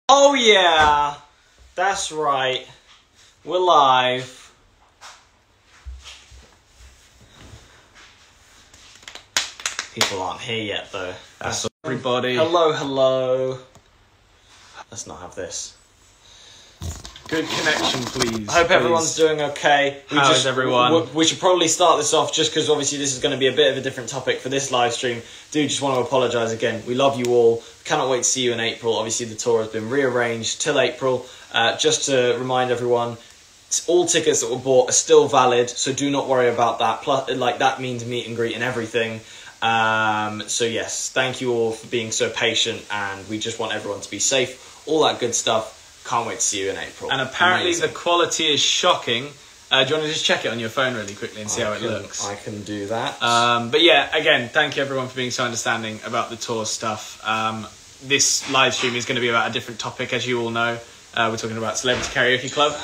Oh yeah, that's right. We're live. People aren't here yet though. That's everybody. Hello. Let's not have this. Good connection, please. I hope everyone's doing okay. How is everyone? We should probably start this off just because obviously this is going to be a bit of a different topic for this live stream. Do just want to apologise again. We love you all. Cannot wait to see you in April. Obviously the tour has been rearranged till April. Just to remind everyone, all tickets that were bought are still valid, so do not worry about that. Plus, that means meet and greet and everything. So yes, thank you all for being so patient, and we just want everyone to be safe. All that good stuff. Can't wait to see you in April. And apparently the quality is shocking. Do you want to just check it on your phone really quickly and see how it looks? I can do that. But yeah, again, thank you everyone for being so understanding about the tour stuff. This live stream is going to be about a different topic, as you all know. We're talking about Celebrity Karaoke Club.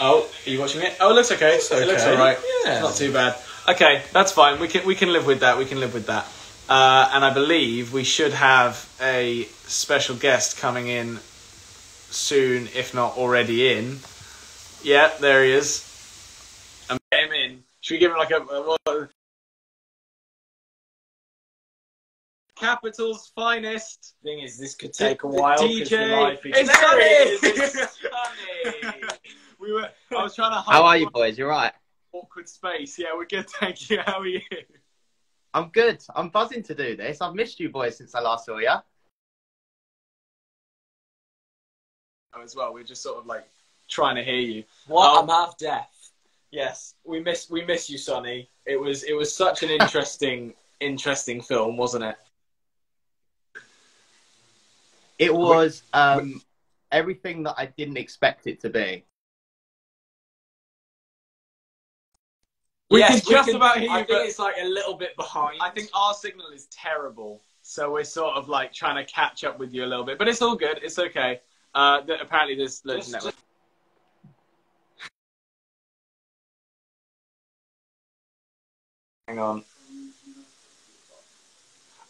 Oh, are you watching it? Oh, it looks okay. It looks all right. Yeah. It's not too bad. Okay, that's fine. We can live with that. And I believe we should have a special guest coming in soon, if not already in. Yeah, there he is. And get him in. Should we give him like a Capital's finest? Thing is, this could take a while. DJ. It's Sunny. I was trying to. How are you, boys? You're right. Awkward space. Yeah, we're good. Thank you. How are you? I'm good. I'm buzzing to do this. I've missed you boys since I last saw you. As well, we're just sort of like trying to hear you. What? I'm half deaf. Yes, we miss you, Sonny. It was such an interesting film, wasn't it? It was everything that I didn't expect it to be. We can just about hear you. I think it's like a little bit behind. I think our signal is terrible, so we're sort of like trying to catch up with you a little bit, but it's all good. It's okay. Apparently there's loads of network. Hang on.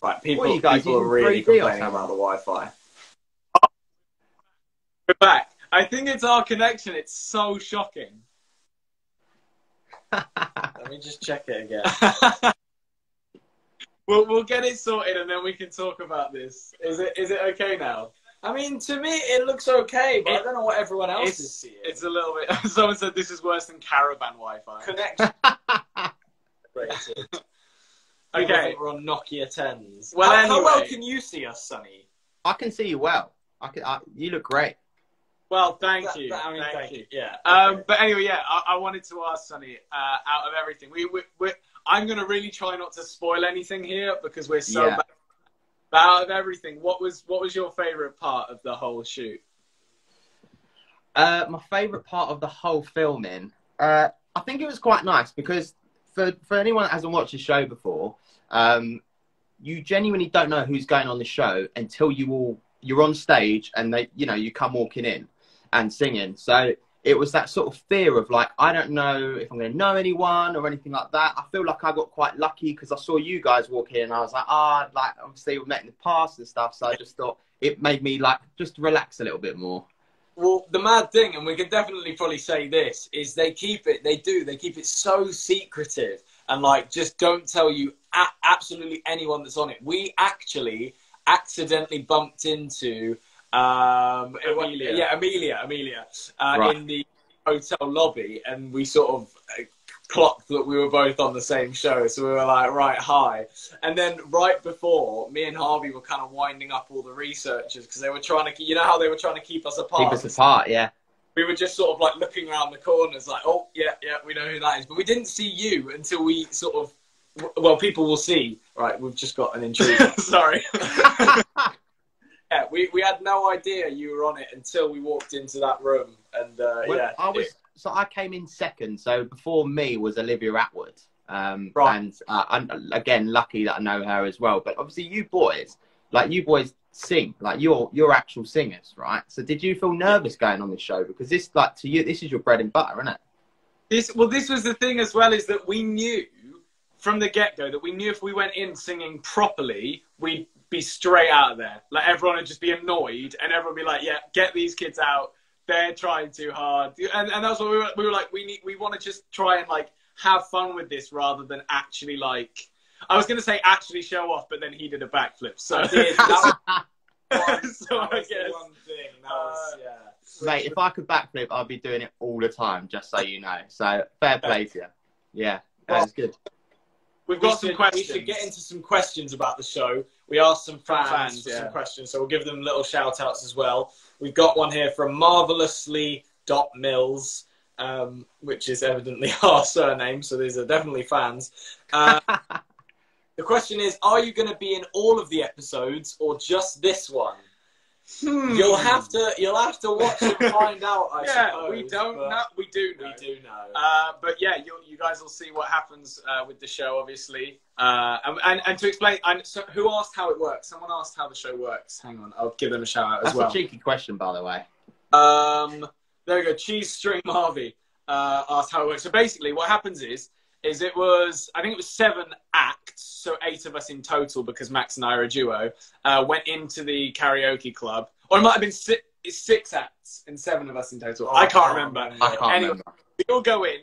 Right, people are really complaining about the Wi-Fi. We're back. I think it's our connection. It's so shocking. Let me just check it again. We'll get it sorted and then we can talk about this. Is it okay now? I mean, to me, it looks okay, but I don't know what everyone else is seeing. It's a little bit... Someone said this is worse than caravan Wi-Fi. Connection. Rated. Okay. We're on Nokia 10s. Well, anyway, how well can you see us, Sonny? I can see you well. You look great. Well, thank you. Thank you. Yeah. But anyway, yeah, I wanted to ask Sonny, out of everything, I'm going to really try not to spoil anything here because we're so bad. But out of everything, what was your favourite part of the whole shoot? My favourite part of the whole filming, I think it was quite nice because for anyone that hasn't watched the show before, you genuinely don't know who's going on the show until you're on stage and you come walking in and singing. So it was that sort of fear of like, I don't know if I'm going to know anyone or anything like that. I feel like I got quite lucky because I saw you guys walk in and I was like, obviously we've met in the past and stuff. So I just thought it made me like just relax a little bit more. Well, the mad thing, and we can definitely probably say this, is they keep it so secretive and like just don't tell you absolutely anyone that's on it. We actually accidentally bumped into Amelia. Yeah, Amelia. Right. In the hotel lobby, and we sort of clocked that we were both on the same show, so we were like, right, hi. And then right before, me and Harvey were kind of winding up all the researchers because they were trying to, how they were trying to keep us apart. Keep us apart, yeah. We were just sort of like looking around the corners, like, oh yeah, we know who that is, but we didn't see you until we sort of. Well, people will see. Right, we've just got an intruder. Sorry. Yeah, we had no idea you were on it until we walked into that room, and So I came in second. So before me was Olivia Atwood, right. And I'm again lucky that I know her as well. But obviously, you boys sing, like you're actual singers, right? So did you feel nervous going on this show because this, like to you, this is your bread and butter, isn't it? This was the thing as well, is that we knew from the get-go that we knew if we went in singing properly, we'd be straight out of there. Like everyone would just be annoyed, and everyone would be like, "Yeah, get these kids out. They're trying too hard." And that's what we were like. We want to just try and like have fun with this rather than actually like. I was going to say actually show off, but then he did a backflip. So I did. That was, so that I was guess the one thing. That was, yeah. Mate, if I could backflip, I'd be doing it all the time, just so you know. So, fair play to you. Yeah, that's good. We've got some questions. We should get into some questions about the show. We asked some fans for yeah. some questions, so we'll give them little shout-outs as well. We've got one here from marvellously.mills, which is evidently our surname, so these are definitely fans. The question is, are you going to be in all of the episodes or just this one? You'll have to watch and find out. I suppose. We don't know. We do know. We do know. But yeah, you guys will see what happens with the show, obviously. And to explain, so who asked how it works? Someone asked how the show works. Hang on, I'll give them a shout out as well. That's a cheeky question, by the way. There we go. Cheese String Harvey asked how it works. So basically, what happens is it was, I think it was 7 acts, so 8 of us in total, because Max and I are a duo, went into the karaoke club. Or it might have been 6 acts and 7 of us in total. I can't remember. Anyway, we all go in.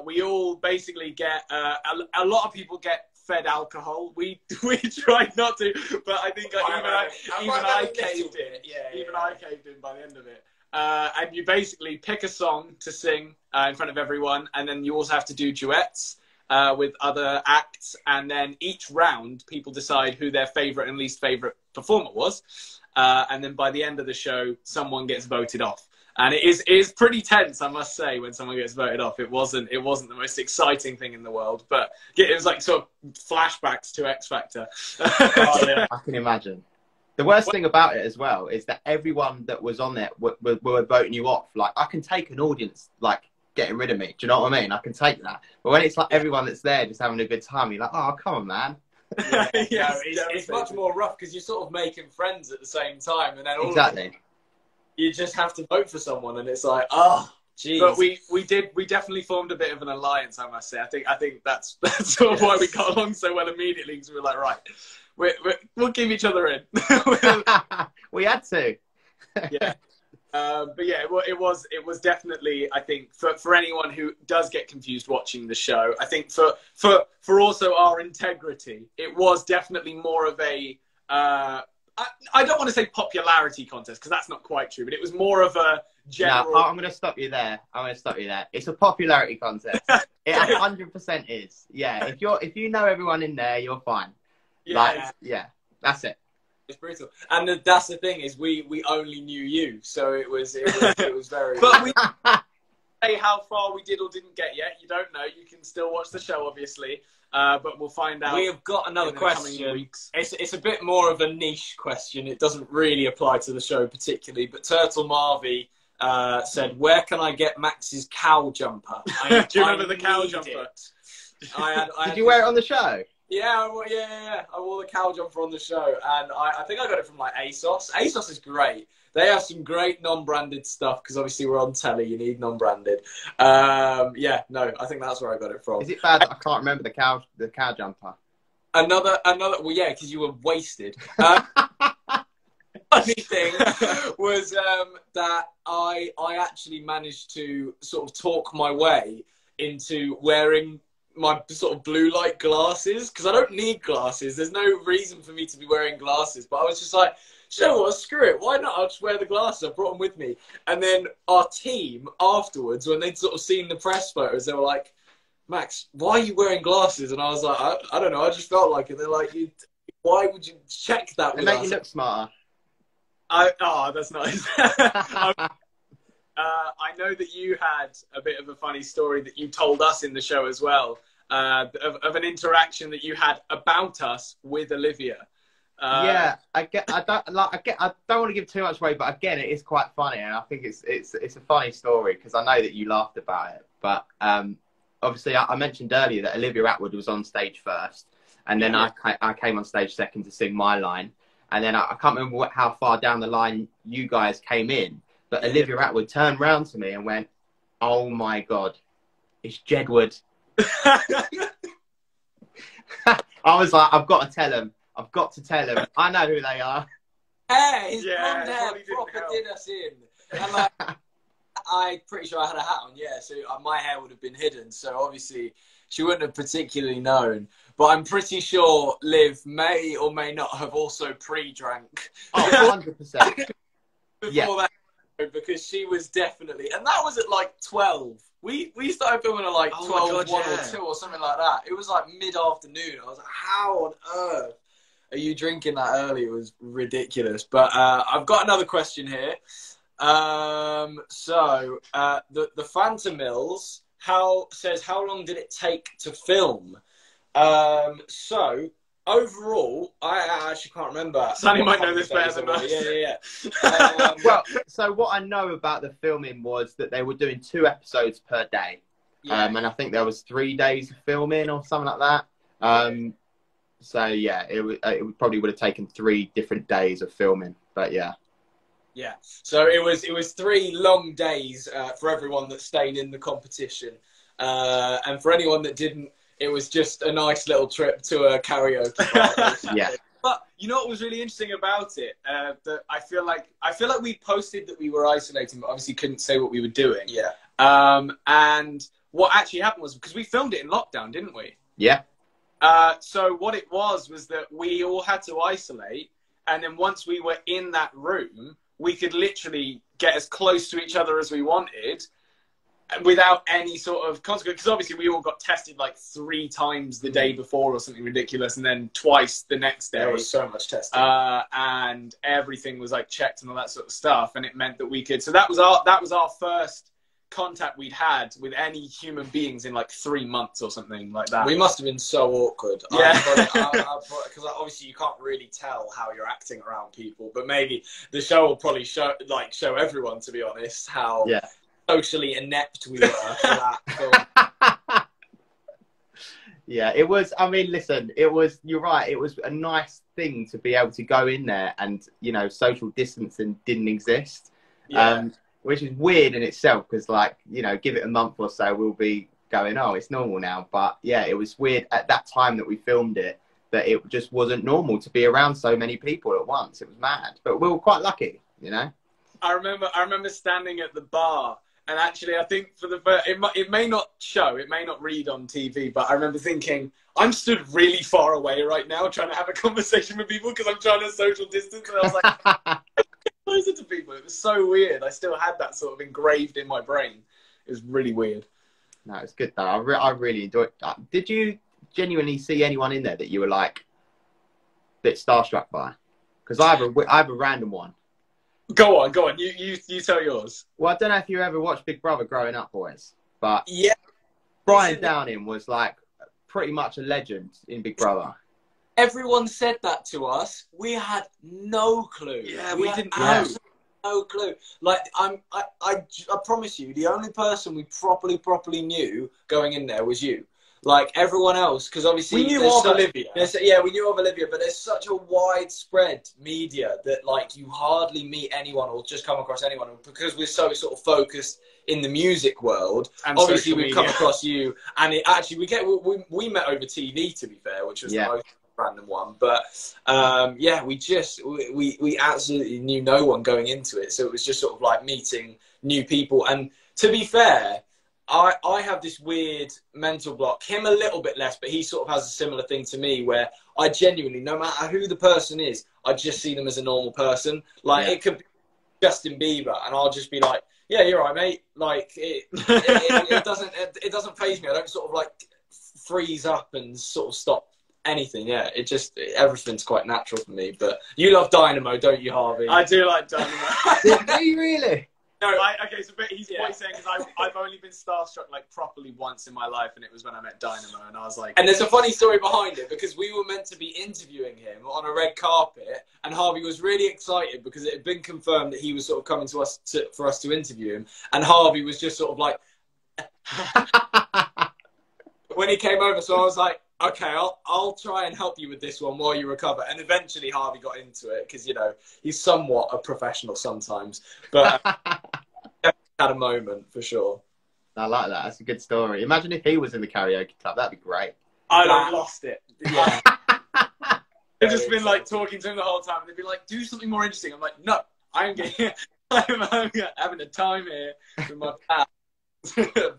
We all basically get, a lot of people get fed alcohol. We tried not to, but I think even I caved in. I caved in by the end of it. And you basically pick a song to sing in front of everyone, and then you also have to do duets with other acts, and then each round people decide who their favourite and least favourite performer was, and then by the end of the show someone gets voted off. And it is pretty tense, I must say, when someone gets voted off. It wasn't the most exciting thing in the world, but it was like sort of flashbacks to X Factor. oh, yeah, I can imagine. The worst thing about it as well is that everyone that was on it were voting you off. Like, I can take an audience, like, getting rid of me. Do you know what I mean? I can take that. But when it's like everyone that's there just having a good time, you're like, oh, come on, man. Yeah, it's much more rough because you're sort of making friends at the same time. And then exactly. You just have to vote for someone, and it's like, oh, jeez. But we definitely formed a bit of an alliance, I must say. I think that's sort of why we got along so well immediately, because we were like, right, we'll keep each other in. We had to. Yeah. But yeah, it was definitely, I think, for anyone who does get confused watching the show, I think for also our integrity, it was definitely more of a, I don't want to say popularity contest, because that's not quite true, but it was more of a general... No, I'm going to stop you there. It's a popularity contest. It 100% is. Yeah, if you know everyone in there, you're fine. Yeah, yeah, that's it. It's brutal, and that's the thing is we only knew you, so it was very. But we say how far we did or didn't get yet. You don't know. You can still watch the show, obviously, but we'll find out. We have got another question. It's a bit more of a niche question. It doesn't really apply to the show particularly, but Turtle Marvey said, "Where can I get Max's cow jumper?" Do you remember the cow jumper? Did you wear it on the show? Yeah. I wore the cow jumper on the show, and I think I got it from like ASOS. ASOS is great. They have some great non-branded stuff, because obviously we're on telly, you need non-branded. Yeah, no, I think that's where I got it from. Is it bad that I can't remember the cow jumper? Another, well, yeah, because you were wasted. Funny thing was that I actually managed to sort of talk my way into wearing my sort of blue light glasses, because I don't need glasses. There's no reason for me to be wearing glasses, but I was just like, you know what, screw it, why not? I'll just wear the glasses. I brought them with me. And then our team afterwards, when they'd sort of seen the press photos, they were like, Max, why are you wearing glasses? And I was like, I don't know, I just felt like it. They're like, why would you check that with us? They make us? you look smarter. Oh, that's nice. I know that you had a bit of a funny story that you told us in the show as well, of an interaction that you had about us with Olivia. Yeah, I don't want to give too much away, but again, it is quite funny, and I think it's a funny story, because I know that you laughed about it. But obviously, I mentioned earlier that Olivia Atwood was on stage first, and then I came on stage second to sing my line, and then I can't remember how far down the line you guys came in. But Olivia Atwood turned round to me and went, "Oh my God, it's Jedward." I was like, I've got to tell him. I've got to tell them. I know who they are. Hair, his Yeah, blonde hair probably didn't proper help. did us in. And like, I'm pretty sure I had a hat on, yeah, so my hair would have been hidden. So obviously she wouldn't have particularly known. But I'm pretty sure Liv may or may not have also pre-drank. Oh, 100%. Before that, because she was definitely, and that was at like 12. We started filming at like 12, 1 or 2 or something like that. It was like mid-afternoon. I was like, how on earth are you drinking that early? It was ridiculous. But I've got another question here. The Phantom Mills says, how long did it take to film? So overall, I actually can't remember. Sonny might know this better than us. Yeah. Well, so what I know about the filming was that they were doing 2 episodes per day. Yeah. And I think there was 3 days of filming or something like that. So yeah, it probably would have taken 3 different days of filming. But yeah. Yeah, so it was 3 long days for everyone that stayed in the competition, and for anyone that didn't, it was just a nice little trip to a karaoke bar. Yeah. But you know what was really interesting about it? That I feel like we posted that we were isolating, but obviously couldn't say what we were doing. Yeah. And what actually happened was, because we filmed it in lockdown, didn't we? Yeah. So what it was that we all had to isolate, and then once we were in that room, we could literally get as close to each other as we wanted without any sort of consequence. Because obviously we all got tested like 3 times the day before or something ridiculous, and then twice the next day. There was so much testing. And everything was like checked and all that sort of stuff. And it meant that we could, so that was our first contact we'd had with any human beings in like 3 months or something like that. We must have been so awkward. Yeah. Because obviously you can't really tell how you're acting around people, but maybe the show will probably show everyone, to be honest, how socially inept we were for that film. Yeah, it was. I mean, listen, it was. You're right. It was a nice thing to be able to go in there, and social distancing didn't exist. Yeah. Which is weird in itself, because give it a month or so, we'll be going, oh, it's normal now. But yeah, it was weird at that time that we filmed it, that it just wasn't normal to be around so many people at once. It was mad, but we were quite lucky, I remember standing at the bar, and actually I think for the first, it may not show, it may not read on TV, but I remember thinking, I'm stood really far away right now trying to have a conversation with people because I'm trying to social distance, and I was like, closer to people. It was so weird. I still had that sort of engraved in my brain. It was really weird. No, it's good though. I really enjoyed it. Did you genuinely see anyone in there that you were like a bit starstruck by? Because I have a random one. Go on. You tell yours. Well, I don't know if you ever watched Big Brother growing up, boys, but Yeah. Brian Downing was like pretty much a legend in Big Brother. Everyone said that to us. We had no clue. Yeah, we didn't know. Absolutely no clue. Like I promise you, the only person we properly knew going in there was you. Like everyone else, because obviously we knew of Olivia. We knew of Olivia, but there's such a widespread media that like you hardly meet anyone or just come across anyone, because we're so sort of focused in the music world. And obviously we've come across you, and it actually we met over TV, to be fair, which was the most random one. But we absolutely knew no one going into it, so it was just sort of like meeting new people. And to be fair, I have this weird mental block. Him a little bit less, but he sort of has a similar thing to me, where I genuinely, no matter who the person is, I just see them as a normal person. Like it could be Justin Bieber, and I'll just be like, yeah, you're right, mate. Like it doesn't faze me. I don't sort of like freeze up and sort of stop anything. Yeah, everything's quite natural for me. But you love Dynamo, don't you, Harvey? I do like Dynamo. Do you really? No, okay, so what he's saying is I've only been starstruck like properly once in my life, and it was when I met Dynamo, and I was like... And there's a funny story behind it, because we were meant to be interviewing him on a red carpet, and Harvey was really excited because it had been confirmed that he was sort of coming to us for us to interview him, and Harvey was just sort of like... when he came over, so I was like, okay, I'll try and help you with this one while you recover. And eventually Harvey got into it, because, he's somewhat a professional sometimes. But had a moment, for sure. I like that. That's a good story. Imagine if he was in the karaoke club. That'd be great. I'd have lost it. Yeah. They've just been like talking to him the whole time. And they've been like, do something more interesting. I'm like, no, I'm getting, I'm having a time here with my pal.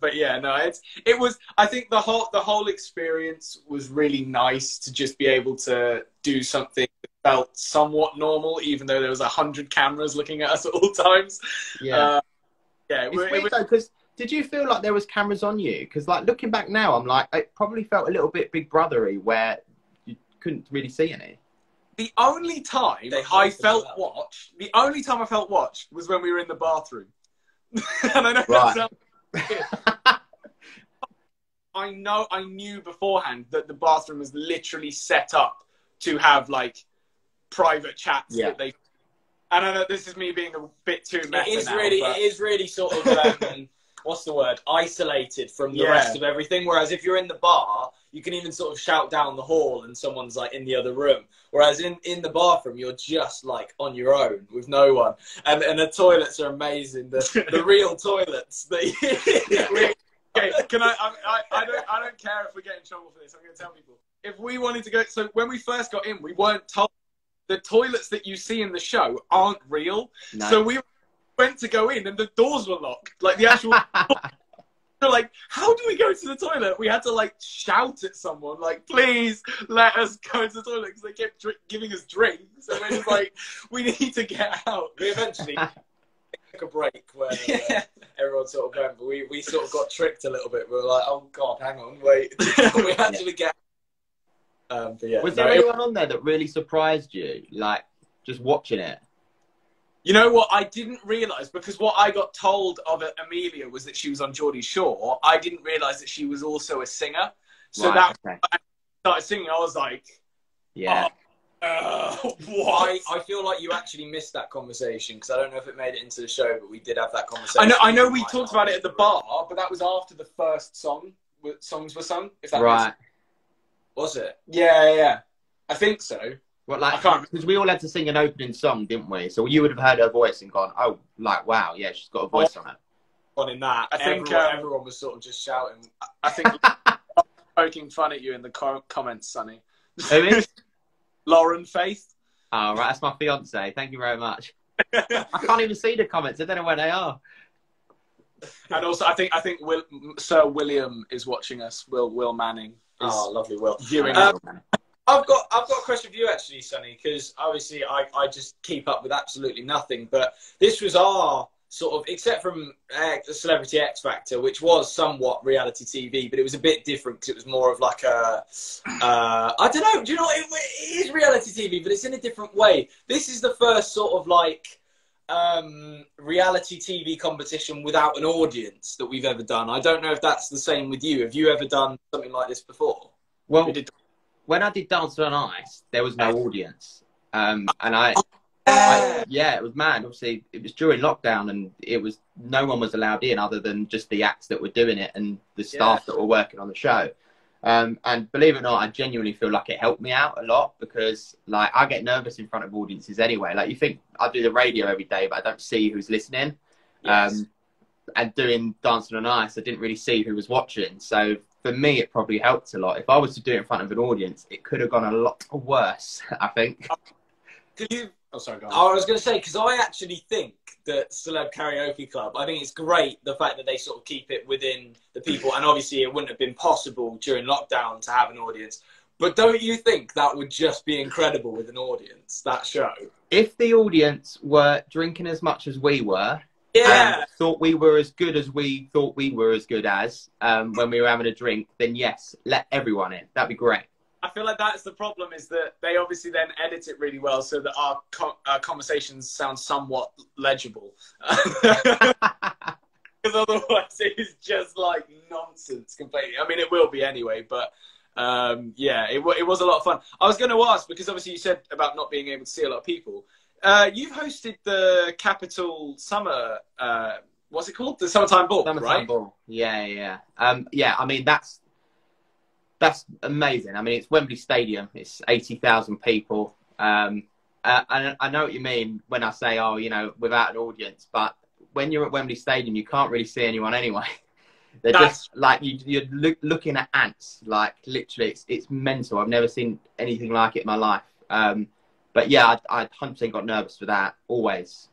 But yeah, no, it was. I think the whole experience was really nice to just be able to do something that felt somewhat normal, even though there was 100 cameras looking at us at all times. Yeah, yeah. It's weird though, because did you feel like there was cameras on you? Because like looking back now, I'm like, it probably felt a little bit Big Brothery, where you couldn't really see any. The only time I felt watched, was when we were in the bathroom. And I know that sounds weird. I knew beforehand that the bathroom was literally set up to have like private chats that they. And I know this is me being a bit too meta It is really sort of what's the word? Isolated from the rest of everything. Whereas if you're in the bar, you can even sort of shout down the hall and someone's like in the other room. Whereas in the bathroom, you're just like on your own with no one. And the toilets are amazing. The real toilets. Okay, can I don't care if we get in trouble for this. I'm going to tell people. If we wanted to go, so when we first got in, we weren't told the toilets that you see in the show aren't real. No. So we went to go in and the doors were locked. Like the actual so like, how do we go to the toilet? We had to like shout at someone like, please let us go to the toilet, because they kept giving us drinks. And we're just like, we need to get out. We eventually took a break where everyone sort of went, but we sort of got tricked a little bit. We were like, oh God, hang on, wait. We actually get but yeah, was there anyone on there that really surprised you, like just watching it? You know what? I didn't realise, because what I got told of Amelia was that she was on Geordie Shore. I didn't realise that she was also a singer. So when I started singing, I was like, what? I feel like you actually missed that conversation, because I don't know if it made it into the show, but we did have that conversation. I know we talked about it at the bar, but that was after the first songs were sung. If that was it? Yeah. I think so. Well, like, because we all had to sing an opening song, didn't we? So you would have heard her voice and gone, oh, like, wow, yeah, she's got a voice on her. In that, I think everyone was sort of just shouting. I think poking fun at you in the comments, Sonny. Who is? Lauren Faith. Oh, right, that's my fiance. Thank you very much. I can't even see the comments. I don't know where they are. And also, I think Sir William is watching us. Will Manning. Oh, lovely, Will. I've got a question for you actually, Sonny, because obviously I just keep up with absolutely nothing. But this was our sort of, except from Celebrity X Factor, which was somewhat reality TV, but it was a bit different because it was more of like a, I don't know, do you know what? It is reality TV, but it's in a different way. This is the first sort of like reality TV competition without an audience that we've ever done. I don't know if that's the same with you. Have you ever done something like this before? Well, when I did Dance on Ice, there was no audience. And yeah, it was mad. Obviously, it was during lockdown, and it was no one was allowed in other than just the acts that were doing it and the staff that were working on the show. And believe it or not, I genuinely feel like it helped me out a lot, because like I get nervous in front of audiences anyway. Like you think I do the radio every day, but I don't see who's listening. Yes. And doing Dancing on Ice, I didn't really see who was watching. So for me, it probably helped a lot. If I was to do it in front of an audience, it could have gone a lot worse, I think. Oh, sorry, go on. I was going to say, because I actually think that Celeb Karaoke Club, I think it's great, the fact that they sort of keep it within the people. And obviously it wouldn't have been possible during lockdown to have an audience. But don't you think that would just be incredible with an audience, that show? If the audience were drinking as much as we were, thought we were as good as we thought we were as good as when we were having a drink, then yes, let everyone in. That'd be great. I feel like that's the problem, is that they obviously then edit it really well so that our conversations sound somewhat legible. Because otherwise it is just like nonsense completely. I mean, it will be anyway, but yeah, it was a lot of fun. I was going to ask, because obviously you said about not being able to see a lot of people. You've hosted the Capital Summer, what's it called? The Summertime Ball, right? Ball. Yeah. Yeah, I mean, that's amazing. I mean, it's Wembley Stadium. It's 80,000 people. And I know what you mean when I say, oh, you know, without an audience. But when you're at Wembley Stadium, you can't really see anyone anyway. They're just like, you're looking at ants. Like, literally, it's mental. I've never seen anything like it in my life. But yeah, I 100% got nervous for that. Always.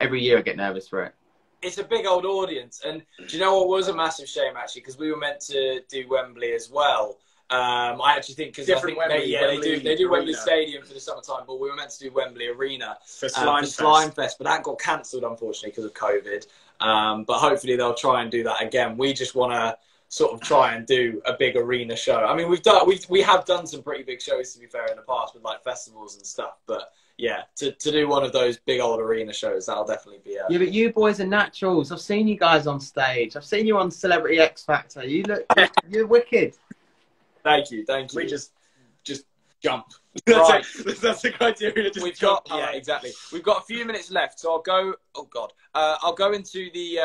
Every year I get nervous for it. It's a big old audience, and do you know what was a massive shame actually? Because we were meant to do Wembley as well. I actually think because they do Wembley Stadium for the summertime, but we were meant to do Wembley Arena for Slime Fest, but that got cancelled unfortunately because of COVID. But hopefully they'll try and do that again. We just want to sort of try and do a big arena show. I mean, we have done some pretty big shows to be fair in the past with like festivals and stuff, but yeah, to do one of those big old arena shows, that'll definitely be. Yeah, but you boys are naturals. I've seen you guys on stage. I've seen you on Celebrity X Factor. You're wicked. Thank you. We just jump. Right. That's the criteria. Yeah, exactly. We've got a few minutes left, so I'll go. Oh God, I'll go into the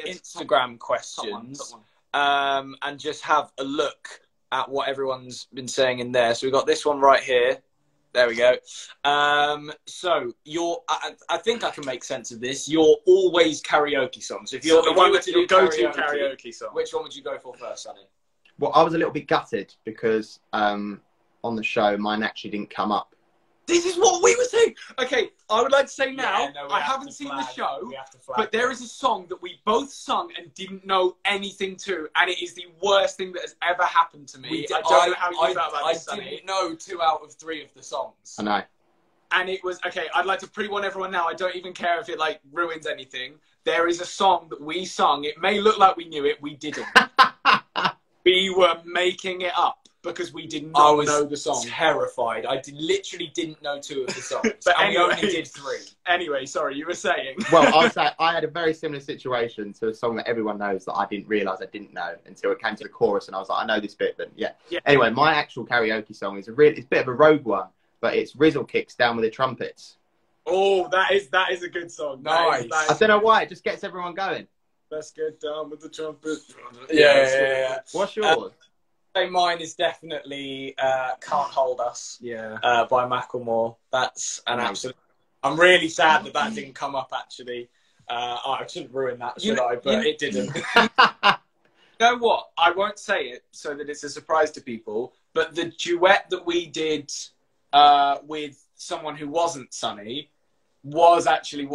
Instagram questions and just have a look at what everyone's been saying in there. So we've got this one right here. There we go. So I think I can make sense of this. You're always karaoke songs. If you're the one that you go to karaoke song, which one would you go for first, Sonny? Well, I was a little bit gutted because on the show, mine actually didn't come up. This is what we were saying. Okay, I would like to say now, I haven't seen the show, but there is a song that we both sung and didn't know anything to, and it is the worst thing that has ever happened to me. I don't know how you felt about this, Sonny. I didn't know 2 out of 3 of the songs. I know. And it was, okay, I'd like to pre-warn everyone now, I don't even care if it, like, ruins anything. There is a song that we sung. It may look like we knew it, we didn't. We were making it up because we did not know the song. Terrified. I literally didn't know 2 of the songs. But and anyway, we only did 3. Anyway, sorry, you were saying. Well, I was saying I had a very similar situation to a song that everyone knows that I didn't realise I didn't know until it came to the chorus, and I was like, I know this bit, but yeah. Anyway, my actual karaoke song is it's a bit of a rogue one, but it's Rizzle Kicks Down with the Trumpets. Oh, that is a good song. Nice. I don't know why, it just gets everyone going. Let's get down with the trumpet. Yeah. What's yours? Mine is definitely Can't Hold Us by Macklemore. That's an absolute... I'm really sad that didn't come up, actually. I shouldn't ruin that, should I? But it didn't. You know what? I won't say it so that it's a surprise to people, but the duet that we did with someone who wasn't Sonny was actually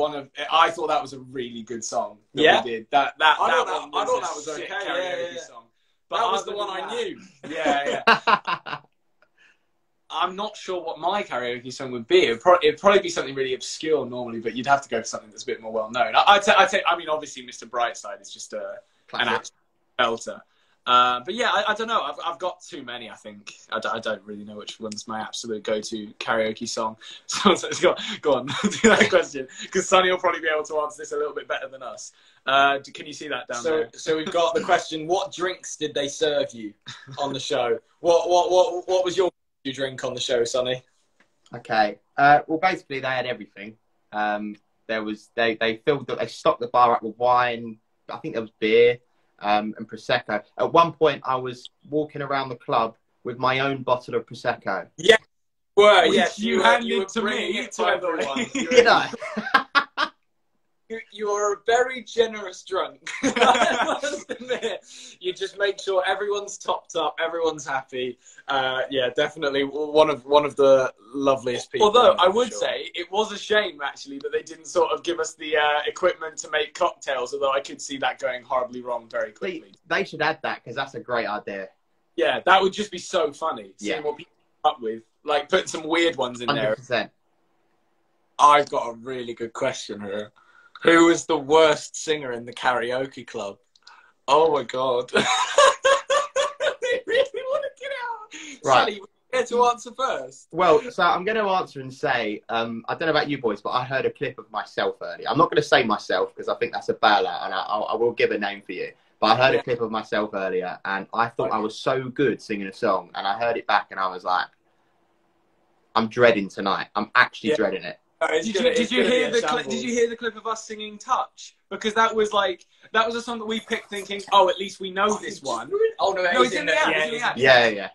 I thought that was a really good song that we did. I thought that was okay. Karaoke song. But that was the one I knew. Yeah. I'm not sure what my karaoke song would be. It'd probably be something really obscure normally, but you'd have to go for something that's a bit more well known. I'd say, I mean, obviously, Mr. Brightside is just an absolute belter. But yeah, I don't know. I've got too many, I think. I don't really know which one's my absolute go-to karaoke song. So go on, do that question. Because Sonny will probably be able to answer this a little bit better than us. Can you see that down there? So we've got the question, what drinks did they serve you on the show? What was your drink on the show, Sonny? Okay. Well, basically, they had everything. They stocked the bar up with wine. I think there was beer. And Prosecco. At one point, I was walking around the club with my own bottle of Prosecco. Yeah, yes, you handed it to me to everyone. Did I? You are a very generous drunk. I must admit. You just make sure everyone's topped up, everyone's happy. Yeah, definitely one of the loveliest people. Although I would say it was a shame actually that they didn't sort of give us the equipment to make cocktails. Although I could see that going horribly wrong very quickly. They should add that because that's a great idea. Yeah, that would just be so funny. Seeing what people come up with, like putting some weird ones in 100%. there. I've got a really good question here. Who was the worst singer in the karaoke club? Oh my God. They really want to get out. Right. Sally, you get to answer first. Well, so I'm going to answer and say, I don't know about you boys, but I heard a clip of myself earlier. I'm not going to say myself because I think that's a bailout and I will give a name for you. But I heard a clip of myself earlier and I thought I was so good singing a song. And I heard it back and I was like, I'm dreading tonight. I'm actually dreading it. Did you hear the clip of us singing Touch? Because that was a song that we picked thinking, oh, at least we know this one. Oh no, it's in the ad. Yeah.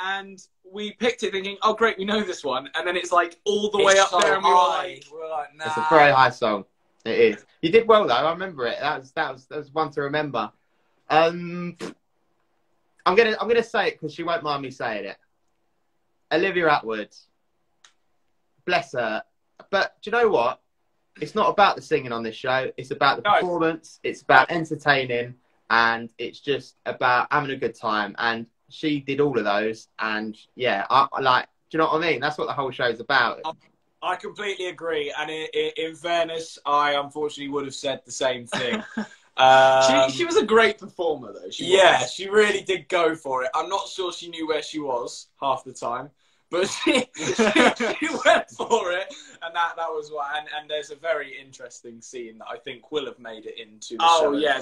And we picked it thinking, oh great, we know this one, and then it's like all the way up there, and we were like, nah. It's a very high song. It is. You did well though. I remember it. That was one to remember. I'm gonna say it because she won't mind me saying it. Olivia Attwood, bless her. But do you know what? It's not about the singing on this show. It's about the performance. It's about entertaining, and it's just about having a good time. And she did all of those. And yeah, I like. Do you know what I mean? That's what the whole show's about. I completely agree. And in fairness, I unfortunately would have said the same thing. She was a great performer, though. She really did go for it. I'm not sure she knew where she was half the time, but she went for it, and that was why. And there's a very interesting scene that I think will have made it into the show. Oh yeah,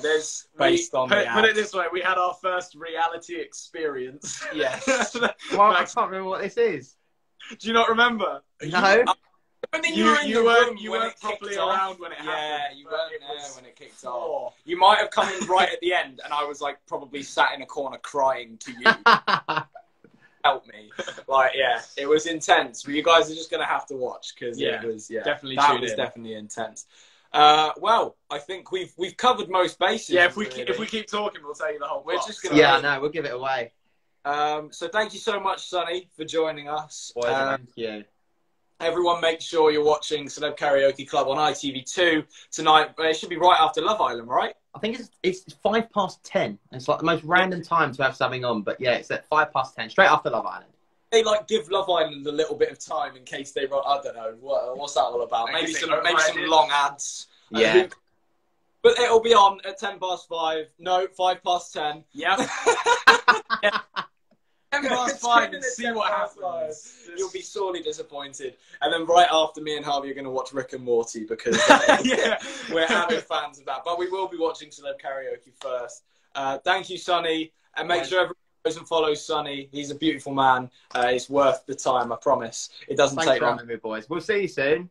based on the put it this way: we had our first reality experience. Yes. Well, I can't remember what this is. Do you not remember? No. I mean, you weren't properly around when it happened. Yeah, you weren't there when it kicked off. You might have come in right at the end, and I was like probably sat in a corner crying to you. Help me. Like, yeah, it was intense. But you guys are just going to have to watch because it was definitely definitely intense. Well, I think we've covered most bases. Yeah, if we keep talking, we'll tell you the whole. We're just gonna no, we'll give it away. So thank you so much, Sonny, for joining us. Thank you. Everyone, make sure you're watching Celeb Karaoke Club on ITV2 tonight. It should be right after Love Island, right? I think it's 10:05. It's like the most random time to have something on, but yeah, it's at 10:05, straight after Love Island. They like give Love Island a little bit of time in case they run. I don't know what's that all about. Maybe some long ads. Yeah. But it'll be on at 5:10. No, 5:10. Yeah. 5:10 and see what happens. You'll be sorely disappointed. And then right after, me and Harvey are going to watch Rick and Morty because we're avid fans of that. But we will be watching Celeb Karaoke first. Thank you, Sonny. And make sure everyone goes and follows Sonny. He's a beautiful man. It's worth the time, I promise. It doesn't take long. Thanks for having me, boys. We'll see you soon.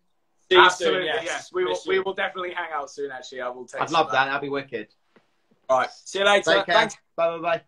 See you Absolutely, soon, yes. We will definitely hang out soon, actually. I will take I'd love that. That'd be wicked. All right. See you later. Take care. Thanks. Bye.